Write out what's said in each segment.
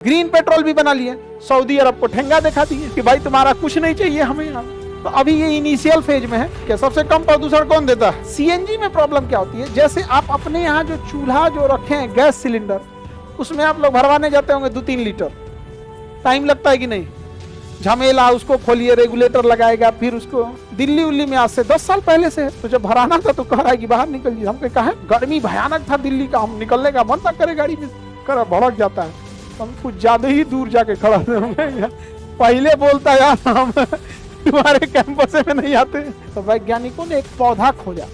Green vitriol भी बना लिए, सऊदी अरब को ठेंगा दिखा दिए कि भाई तुम्हारा कुछ नहीं चाहिए हमें यहाँ। तो अभी ये इनिशियल फेज में है कि सबसे कम प्रदूषण कौन देता है? सीएनजी में प्रॉब्लम क्या होती है, जैसे आप अपने यहाँ जो चूल्हा जो रखे हैं गैस सिलेंडर, उसमें आप लोग भरवाने जाते होंगे 2-3 लीटर, टाइम लगता है कि नहीं? झमेला, उसको खोलिए, रेगुलेटर लगाएगा, फिर उसको दिल्ली उल्ली में आज से 10 साल पहले से है। तो जब भराना था तो कह रहा है कि बाहर निकलिए। हमको कहा गर्मी भयानक था दिल्ली का, हम निकलने का मन ना करे गाड़ी में, कर भड़क जाता है। हम कुछ ज्यादा ही दूर जाके खड़ा थे, पहले बोलता यार हम तुम्हारे कैंपस में नहीं आते। तो वैज्ञानिकों ने एक पौधा खोजा,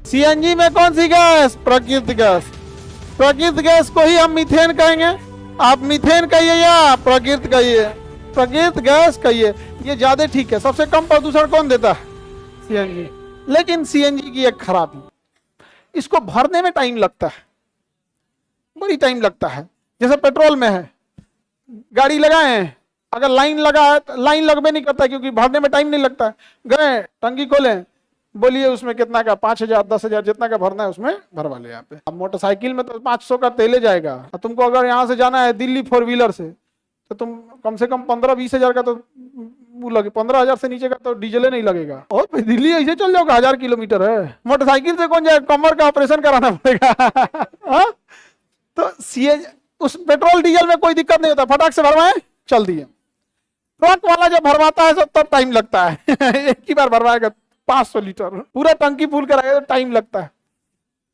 सीएनजी में कौन सी गैस? प्राकृतिक गैस। प्राकृतिक गैस को ही हम मीथेन कहेंगे। आप मीथेन कहिए या प्राकृतिक कहिए, प्राकृतिक गैस कहिए, ये ज्यादा ठीक है। सबसे कम प्रदूषण कौन देता है? सीएनजी। लेकिन सीएनजी की एक खराबी, इसको भरने में टाइम लगता है, बड़ी टाइम लगता है। जैसे पेट्रोल में है, गाड़ी लगाए हैं, अगर लाइन लगा है तो लाइन लगबे नहीं करता क्योंकि भरने में टाइम नहीं लगता। गए टंकी खोले, बोलिए उसमें कितना का, 5,000 10,000 जितना का भरना है उसमें भरवा ले। यहाँ पे अब मोटरसाइकिल में तो 500 का तेले जाएगा, और तुमको अगर यहाँ से जाना है दिल्ली 4 व्हीलर से, तो तुम कम से कम 15-20 हजार का तो वो लगे, 15,000 से नीचे का तो डीजल नहीं लगेगा। और दिल्ली ऐसे चल जाओगे, 1000 किलोमीटर है, मोटरसाइकिल से कौन जाए, कमर का ऑपरेशन कराना पड़ेगा। तो सीएनजी उस पेट्रोल डीजल में कोई दिक्कत नहीं होता, फटाक से भरवाए चल दिए। ट्रक वाला जब भरवाता है तब टाइम लगता है। एक ही बार भरवाएगा 500 लीटर, पूरा टंकी फुल कराएगा तो टाइम लगता है।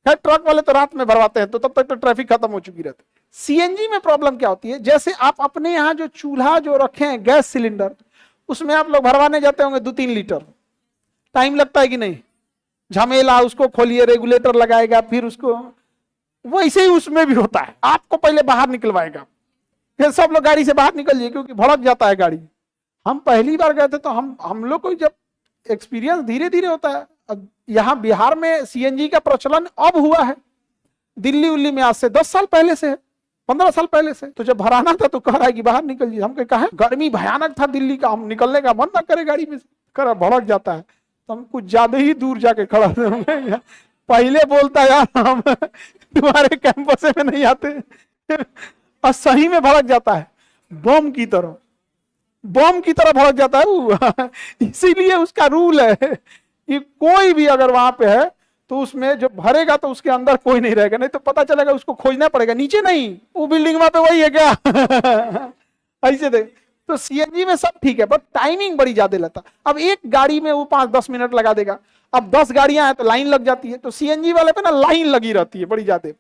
खैर ट्रक वाले तो रात में भरवाते हैं, तो तब तक तो ट्रैफिक खत्म हो चुकी रहती है। सीएनजी में प्रॉब्लम क्या होती है, जैसे आप अपने यहाँ जो चूल्हा जो रखे हैं गैस सिलेंडर, उसमें आप लोग भरवाने जाते होंगे 2-3 लीटर, टाइम लगता है कि नहीं? झमेला, उसको खोलिए, रेगुलेटर लगाएगा, फिर उसको वैसे ही उसमें भी होता है। आपको पहले बाहर निकलवाएगा, फिर सब लोग गाड़ी से बाहर निकल जाइए क्योंकि भड़क जाता है गाड़ी। हम पहली बार गए थे तो हम लोग को जब एक्सपीरियंस धीरे धीरे होता है। यहाँ बिहार में सीएनजी का प्रचलन अब हुआ है, दिल्ली उल्ली में आज से 10 साल पहले से है, 15 साल पहले से। तो जब भराना था तो कह रहा है कि बाहर निकलिए। हमको कहा गर्मी भयानक था दिल्ली का, हम निकलने का मन ना करे गाड़ी में, कर भड़क जाता है। तो हम कुछ ज्यादा ही दूर जाके खड़ा थे, पहले बोलता यार हम तुम्हारे कैंपस में नहीं आते। और सही में भड़क जाता है, बम की तरह, बम की तरह भड़क जाता है वो। इसीलिए उसका रूल है कि कोई भी अगर वहां पे है तो उसमें जो भरेगा तो उसके अंदर कोई नहीं रहेगा, नहीं तो पता चलेगा उसको खोजना पड़ेगा, नीचे नहीं, वो बिल्डिंग वहां पे वही है क्या? ऐसे देख। तो सीएनजी में सब ठीक है, बट टाइमिंग बड़ी ज्यादा लगता। अब एक गाड़ी में वो 5-10 मिनट लगा देगा, अब 10 गाड़ियां हैं तो लाइन लग जाती है। तो सीएनजी वाले पे ना लाइन लगी रहती है बड़ी ज्यादा।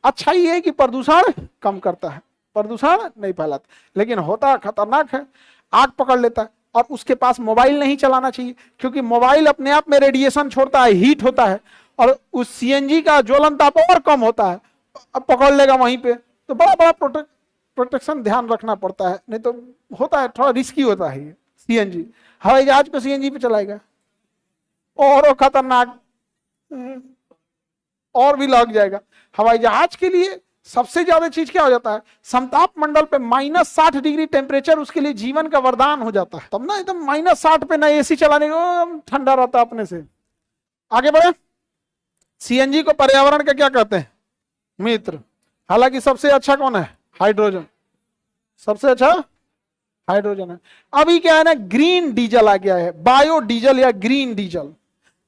अच्छा ये है कि प्रदूषण कम करता है, प्रदूषण नहीं फैलाता, लेकिन होता खतरनाक है, आग पकड़ लेता है। और उसके पास मोबाइल नहीं चलाना चाहिए क्योंकि मोबाइल अपने आप में रेडिएशन छोड़ता है, हीट होता है, और उस सीएनजी का ज्वलन ताप और कम होता है, अब पकड़ लेगा वहीं पे। तो बड़ा बड़ा प्रोटेक्शन ध्यान रखना पड़ता है, नहीं तो होता है थोड़ा रिस्की होता है ये सीएनजी। हवाई जहाज को सीएनजी पे चलाएगा और खतरनाक, और भी लग जाएगा। हवाई जहाज के लिए सबसे ज्यादा चीज क्या हो जाता है, समताप मंडल पे -60 डिग्री टेम्परेचर उसके लिए जीवन का वरदान हो जाता है। तब ना एकदम -60 पे ना एसी चलाने को ठंडा रहता है अपने से। आगे बढ़े, सीएनजी को पर्यावरण का क्या कहते हैं? मित्र। हालांकि सबसे अच्छा कौन है? हाइड्रोजन, सबसे अच्छा हाइड्रोजन है। अभी क्या है ना, ग्रीन डीजल आ गया है, बायोडीजल या ग्रीन डीजल,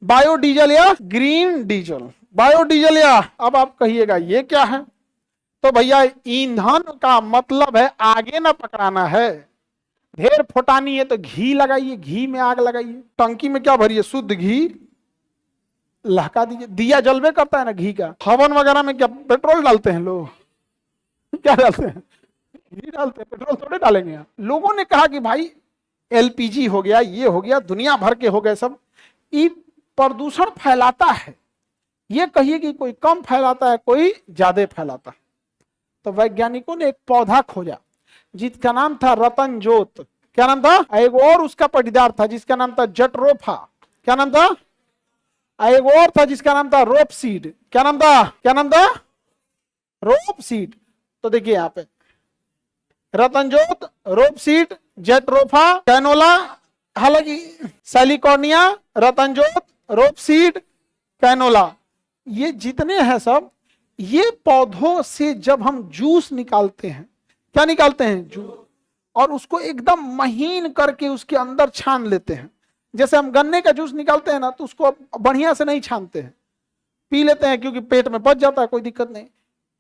बायोडीजल या ग्रीन डीजल, बायोडीजल या। अब आप कहिएगा ये क्या है? तो भैया ईंधन का मतलब है आगे ना पकड़ाना है, ढेर फुटानी है तो घी लगाइए, घी में आग लगाइए, टंकी में क्या भरिए, शुद्ध घी लहका दीजिए। दिया जलवे करता है ना घी का। हवन वगैरह में क्या पेट्रोल डालते हैं लोग? क्या डालते हैं? घी डालते हैं, पेट्रोल थोड़े डालेंगे। लोगों ने कहा कि भाई एलपीजी हो गया, ये हो गया, दुनिया भर के हो गए सब, ये प्रदूषण फैलाता है। ये कहिए कि कोई कम फैलाता है, कोई ज्यादा फैलाता है। तो वैज्ञानिकों ने एक पौधा खोजा जिसका नाम था रतन जोत। क्या नाम था? एक और उसका पटीदार था जिसका नाम था जट्रोफा। क्या नाम था? एक और था जिसका नाम था रोपसीड। क्या नाम था? क्या नाम था? रोपसीड। तो देखिए यहाँ पे रतनजोत, रोपसीड, जेट्रोफा, कैनोला, हालांकि सैलिकॉर्निया, रतनजोत, रोपसीड, कैनोला, ये जितने हैं सब, ये पौधों से जब हम जूस निकालते हैं, क्या निकालते हैं? जूस, और उसको एकदम महीन करके उसके अंदर छान लेते हैं। जैसे हम गन्ने का जूस निकालते हैं ना, तो उसको बढ़िया से नहीं छानते हैं, पी लेते हैं क्योंकि पेट में पच जाता है, कोई दिक्कत नहीं,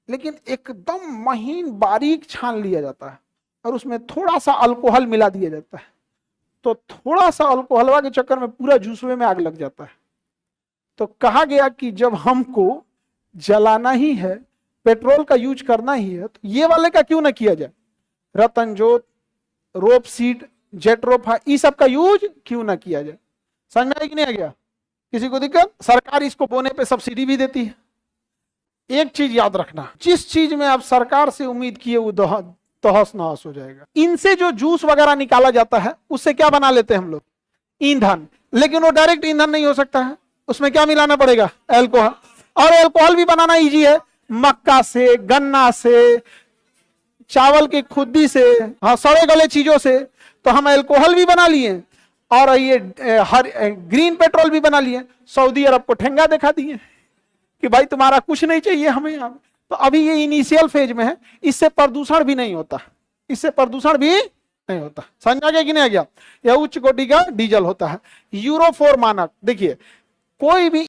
लेकिन एकदम महीन बारीक छान लिया जाता है और उसमें थोड़ा सा अल्कोहल मिला दिया जाता है। तो थोड़ा सा अल्कोहलवा के चक्कर में पूरा जूसवे में आग लग जाता है। तो कहा गया कि जब हमको जलाना ही है, पेट्रोल का यूज करना ही है, तो ये वाले का क्यों ना किया जाए? रतनजोत, रोपसीड, जेट्रोफा, इस सब का यूज क्यों ना किया जाए? समझ में आया कि नहीं आ गया? किसी को दिक्कत? सरकार इसको बोने पे सब्सिडी भी देती है। एक चीज याद रखना, जिस चीज में आप सरकार से उम्मीद किए वो तहस नहस हो जाएगा। इनसे जो जूस वगैरह निकाला जाता है उससे क्या बना लेते हैं हम लोग? ईंधन। लेकिन वो डायरेक्ट ईंधन नहीं हो सकता है, उसमें क्या मिलाना पड़ेगा? अल्कोहल। और अल्कोहल भी बनाना इजी है, मक्का से, गन्ना से, चावल की खुद्दी से, हाँ, सड़े गले चीजों से। तो हम अल्कोहल भी बना लिए और ये ग्रीन पेट्रोल भी बना लिए। सऊदी अरब को ठेंगा दिखा दिए कि भाई तुम्हारा कुछ नहीं चाहिए हमें यहाँ। तो अभी ये इनिशियल फेज में है, इससे प्रदूषण भी नहीं होता, इससे प्रदूषण भी नहीं होता। समझ आ गया कि नहीं आ गया? यह उच्च कोटि का डीजल होता है। यूरो 4 मानक, देखिए कोई भी